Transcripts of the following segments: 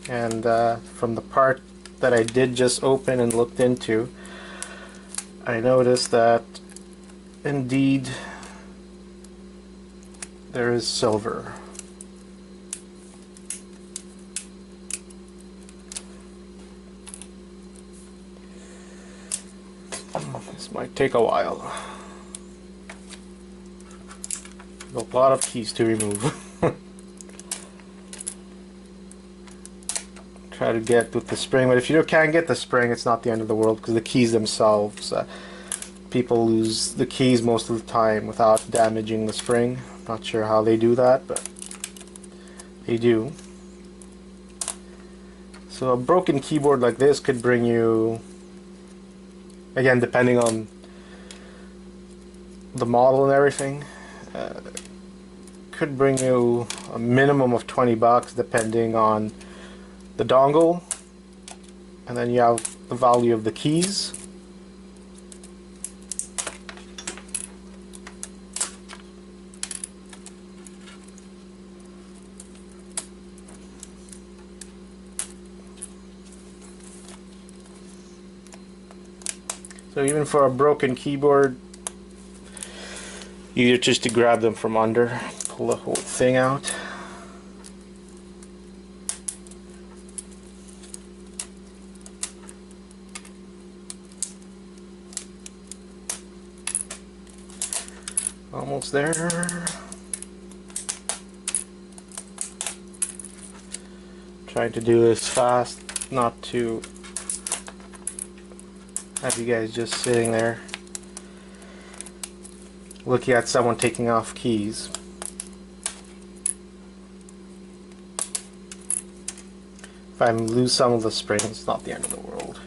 And from the part that I did just open and looked into, I noticed that indeed there is silver. This might take a while. A lot of keys to remove. Try to get with the spring, but if you can't get the spring, it's not the end of the world, because the keys themselves, people lose the keys most of the time without damaging the spring. Not sure how they do that, but they do. So a broken keyboard like this could bring you, again, depending on the model and everything, could bring you a minimum of 20 bucks depending on the dongle, and then you have the value of the keys. So even for a broken keyboard, either just to grab them from under, pull the whole thing out. Almost there. Trying to do this fast, not to have you guys just sitting there looking at someone taking off keys. If I lose some of the springs, it's not the end of the world.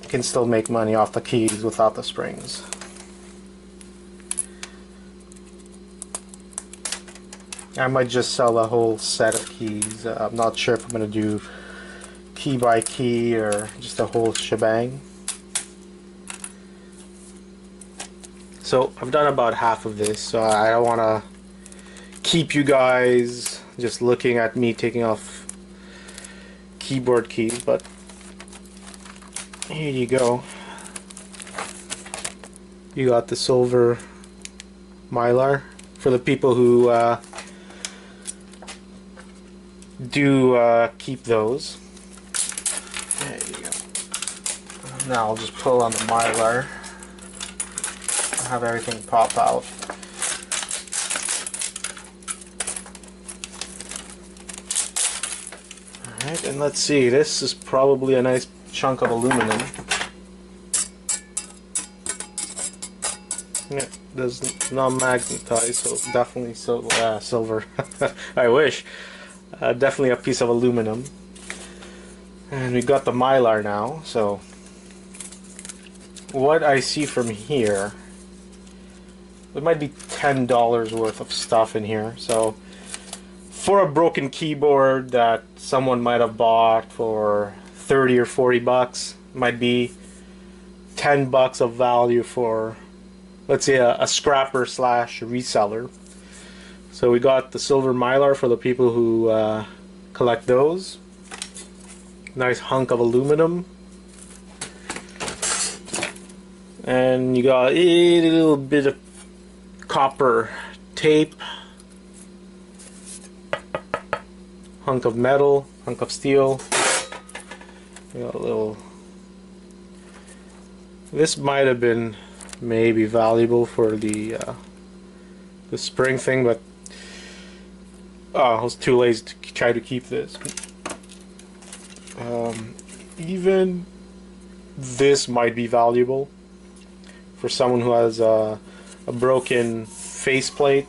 You can still make money off the keys without the springs. I might just sell a whole set of keys. I'm not sure if I'm going to do key by key or just a whole shebang. So I've done about half of this, so I don't want to keep you guys just looking at me taking off keyboard keys, but here you go. You got the silver Mylar. For the people who do keep those. There you go. Now I'll just pull on the Mylar. I'll have everything pop out. Alright, and let's see, this is probably a nice chunk of aluminum. Yeah, does not magnetize, so definitely silver. I wish. Definitely a piece of aluminum. And we got the Mylar now, so what I see from here, it might be $10 worth of stuff in here. So for a broken keyboard that someone might have bought for 30 or 40 bucks, might be 10 bucks of value for, let's say, a scrapper slash reseller. So we got the silver Mylar for the people who collect those. Nice hunk of aluminum. And you got a little bit of copper tape. Hunk of metal, hunk of steel. You got a little... This might have been maybe valuable for the spring thing, but I was too lazy to try to keep this. Even this might be valuable for someone who has a broken faceplate